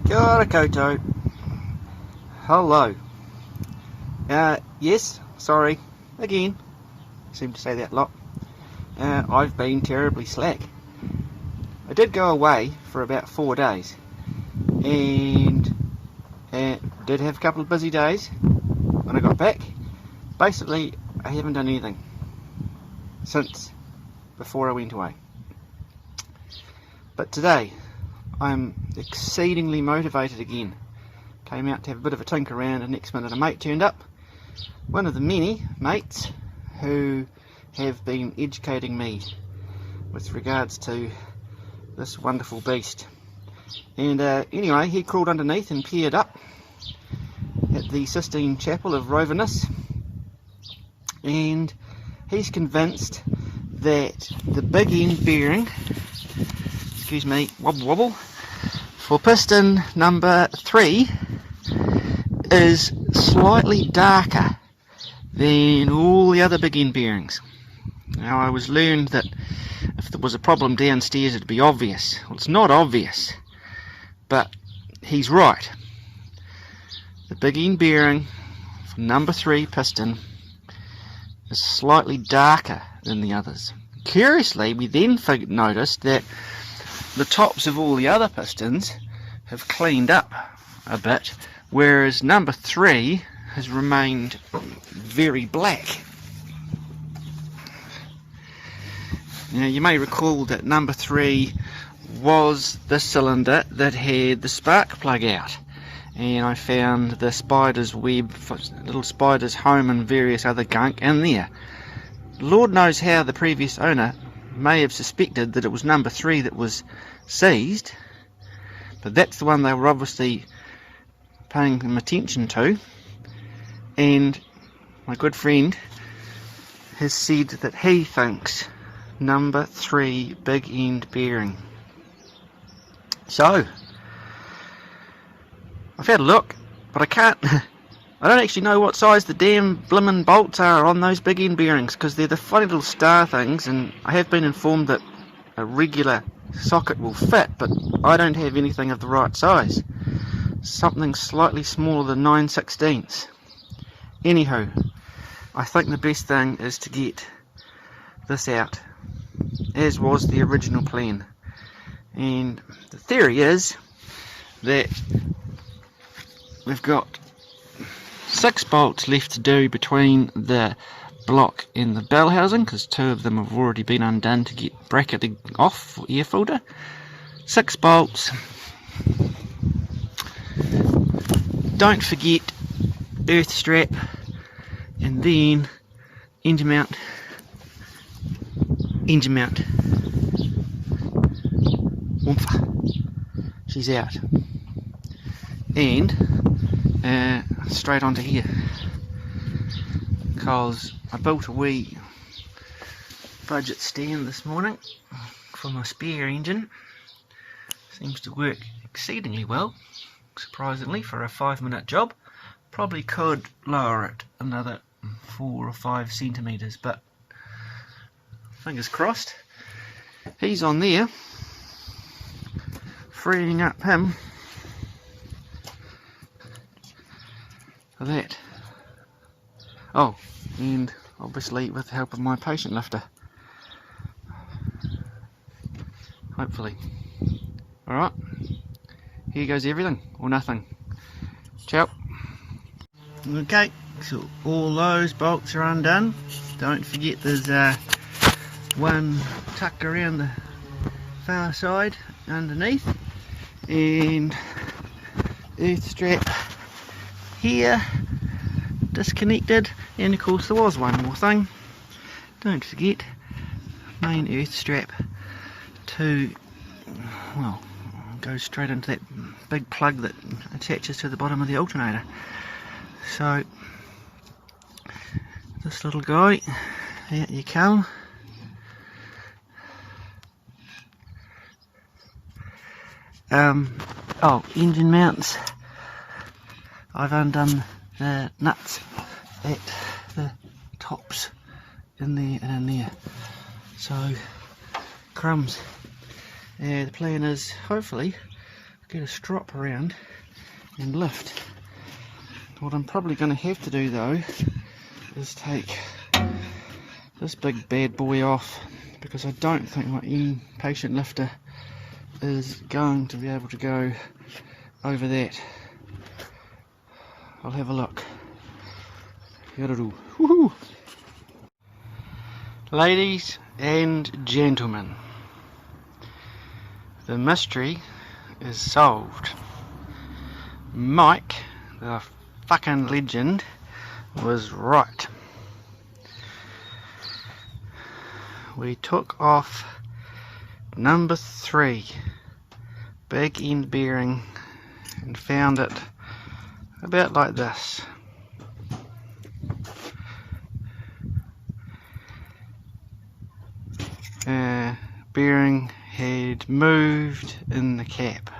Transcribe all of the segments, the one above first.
Kia ora koutou. Hello. Yes, sorry. Again. Seem to say that a lot. I've been terribly slack. I did go away for about 4 days. And did have a couple of busy days when I got back. Basically, I haven't done anything since before I went away. But today, I'm exceedingly motivated again. Came out to have a bit of a tinker around, and next minute a mate turned up. One of the many mates who have been educating me with regards to this wonderful beast. And anyway, he crawled underneath and peered up at the Sistine Chapel of Roverness, and he's convinced that the big end bearing, excuse me, wobble wobble, for piston number 3 is slightly darker than all the other big end bearings. Now, I was learned that if there was a problem downstairs it'd be obvious. Well, it's not obvious, but he's right. The big end bearing for number 3 piston is slightly darker than the others. Curiously, we then noticed that the tops of all the other pistons have cleaned up a bit, whereas number 3 has remained very black. Now, you may recall that number 3 was the cylinder that had the spark plug out, and I found the spider's web, little spider's home and various other gunk in there. Lord knows how the previous owner may have suspected that it was number 3 that was seized, but that's the one they were obviously paying some attention to. And my good friend has said that he thinks number 3 big end bearing. So I've had a look, but I can't I don't actually know what size the damn blimmin' bolts are on those big end bearings, because they're the funny little star things, and I have been informed that a regular socket will fit, but I don't have anything of the right size. Something slightly smaller than 9/16. Anywho, I think the best thing is to get this out, as was the original plan. And the theory is that we've got 6 bolts left to do between the block and the bell housing, because 2 of them have already been undone to get bracketing off for air filter. 6 bolts. Don't forget earth strap, and then engine mount. Oomph. She's out. And straight onto here, because I built a wee budget stand this morning for my spare engine. Seems to work exceedingly well, surprisingly, for a 5-minute job. Probably could lower it another 4 or 5 centimetres, but fingers crossed. He's on there, freeing up him for that. Oh, and obviously with the help of my patient lifter, hopefully. Alright, here goes everything or nothing. Ciao. Okay, so all those bolts are undone. Don't forget there's one tucked around the far side underneath, and earth strap here disconnected, and of course there was one more thing. Don't forget main earth strap to, well, goes straight into that big plug that attaches to the bottom of the alternator. So this little guy, out you come. Oh, engine mounts. I've undone the nuts at the tops in there and in there. So, crumbs. The plan is hopefully get a strop around and lift. What I'm probably going to have to do though is take this big bad boy off, because I don't think my inpatient lifter is going to be able to go over that. I'll have a look. Woohoo! Ladies and gentlemen, the mystery is solved. Mike, the fucking legend, was right. We took off number 3, big end bearing, and found it about like this. Bearing had moved in the cap.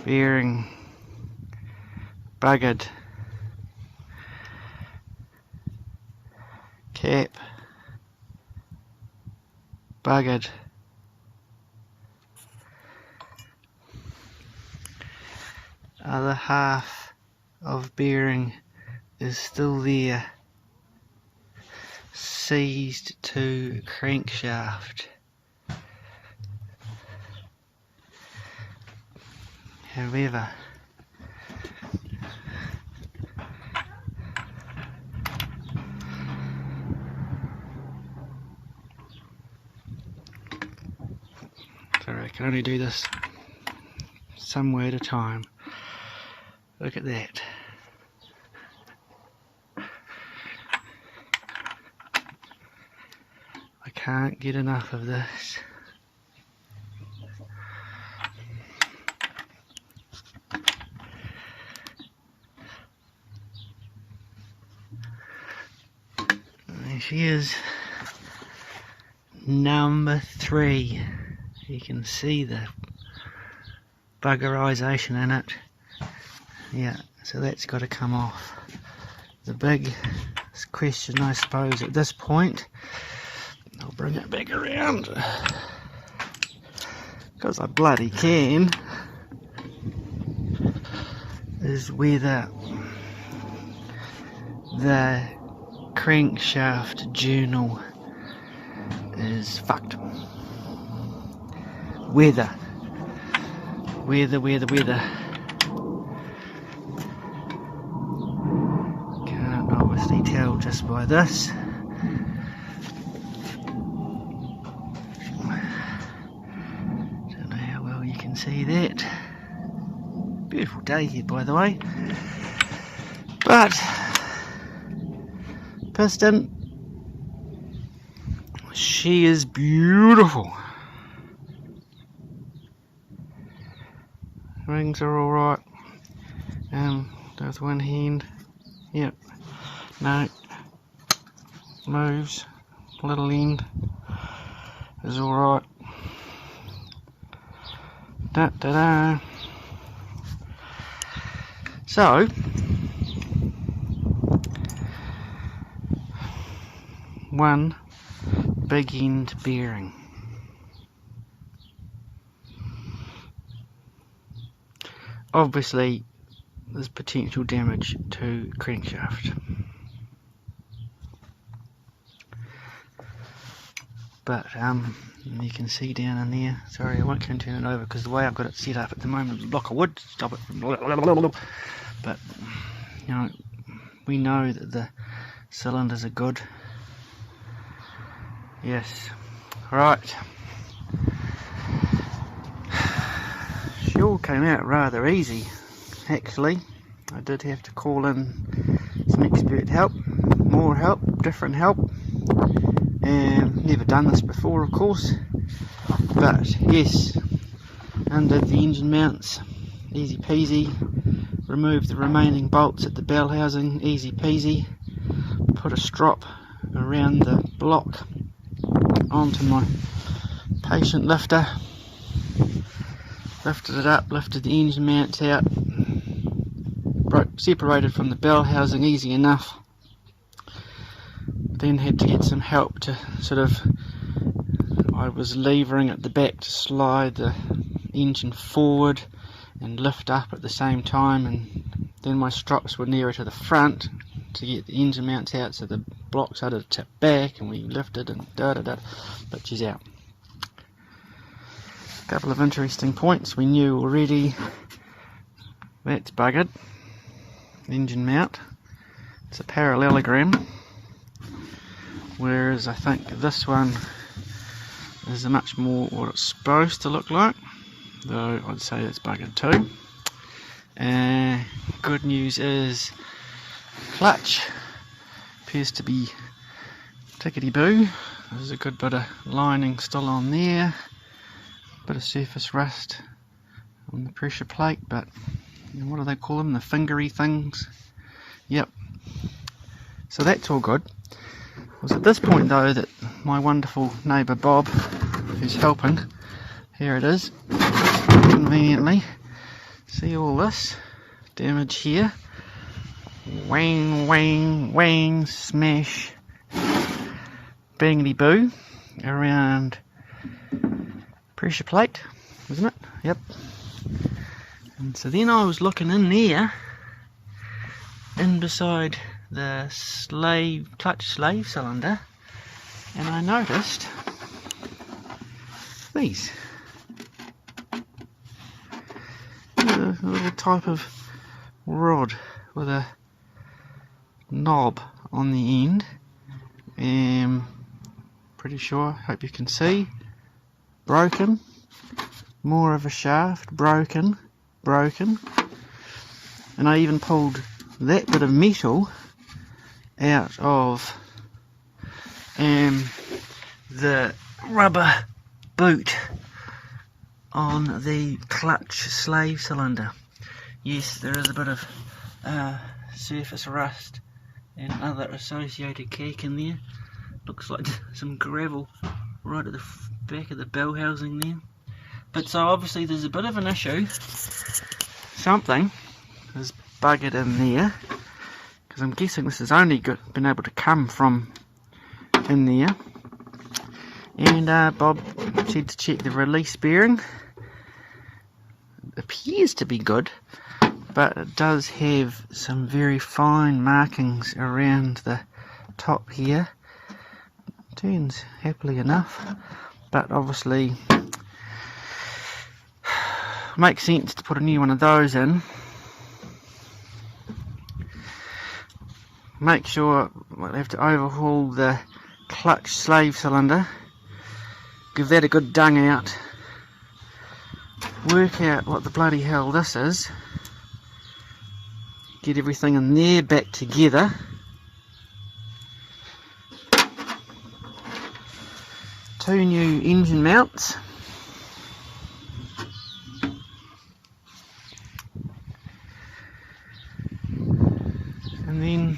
Bearing buggered. Cap buggered. Other half of bearing is still there, seized to crankshaft. However, sorry, I can only do this some way at a time. Look at that. I can't get enough of this. There she is, number 3. You can see the buggerization in it. Yeah, so that's got to come off. The big question, I suppose, at this point, I'll bring it back around, because I bloody can, is whether the crankshaft journal is fucked. Weather. Can't obviously tell just by this. Don't know how well you can see that. Beautiful day here, by the way. But piston, she is beautiful. Rings are alright. There's one hand. Yep. No. Moves. Little end is alright. Da da da. So, one big end bearing. Obviously, there's potential damage to crankshaft, but you can see down in there. Sorry, I won't turn it over because the way I've got it set up at the moment, the block of wood stop it from. But you know, we know that the cylinders are good. Yes, right. She all came out rather easy, actually. I did have to call in some expert help, more help, different help. Never done this before, of course, but yes, undid the engine mounts, easy peasy. Removed the remaining bolts at the bell housing, easy peasy. Put a strop around the block onto my patient lifter. Lifted it up, lifted the engine mounts out, separated from the bell housing, easy enough. Then had to get some help to I was levering at the back to slide the engine forward and lift up at the same time, and then my strops were nearer to the front to get the engine mounts out, so the block started to tip back and we lifted and but she's out. A couple of interesting points. We knew already that's buggered. Engine mount, it's a parallelogram, whereas I think this one is much more what it's supposed to look like, though I'd say it's buggered too. Good news is clutch appears to be tickety-boo. There's a good bit of lining still on there, bit of surface rust on the pressure plate, but what do they call them, the fingery things? Yep, so that's all good. It was at this point though that my wonderful neighbour Bob, who's helping, here it is, conveniently, see all this damage here, wang wang wang smash bangity boo around pressure plate, isn't it? Yep. And so then I was looking in there, in beside the clutch slave cylinder, and I noticed these. A little type of rod with a knob on the end. Pretty sure, hope you can see. Broken. More of a shaft, broken. And I even pulled that bit of metal out of the rubber boot on the clutch slave cylinder. Yes, there is a bit of surface rust and other associated cack in there. Looks like some gravel right at the back of the bell housing there. But so obviously there's a bit of an issue. Something is buggered in there, because I'm guessing this has only been able to come from in there. And Bob said to check the release bearing. It appears to be good, but it does have some very fine markings around the top here. Turns happily enough, but obviously makes sense to put a new one of those in. Make sure we'll have to overhaul the clutch slave cylinder, give that a good dung out, work out what the bloody hell this is, get everything in there back together. Two new engine mounts. And then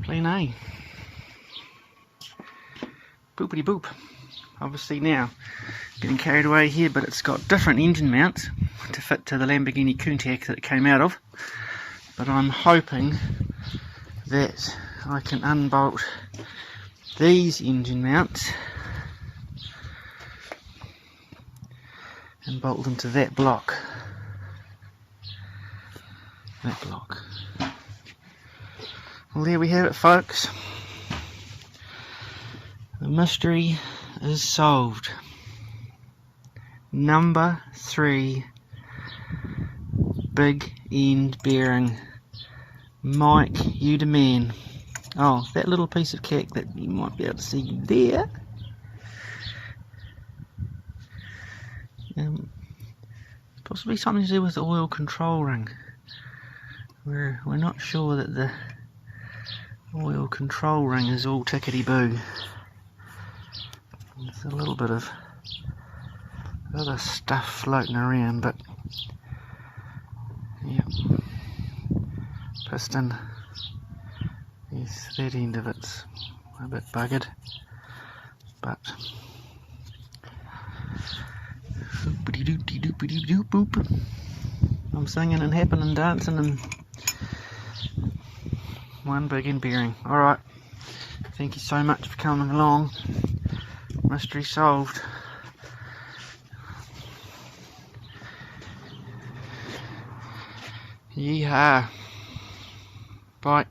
plan A. Boopity boop. Obviously now getting carried away here, but it's got different engine mounts to fit to the Lamborghini Countach that it came out of. But I'm hoping that I can unbolt these engine mounts and bolt them to that block. Well, there we have it, folks. The mystery is solved. Number 3 big end bearing. Mike, you the man. Oh, that little piece of cack that you might be able to see there. Possibly something to do with the oil control ring. We're not sure that the oil control ring is all tickety-boo. There's a little bit of other stuff floating around, but yeah. Piston. Yes, that end of it's a bit buggered, but I'm singing and happing and dancing and one big end bearing. Alright, thank you so much for coming along. Mystery solved. Yeehaw. Bye.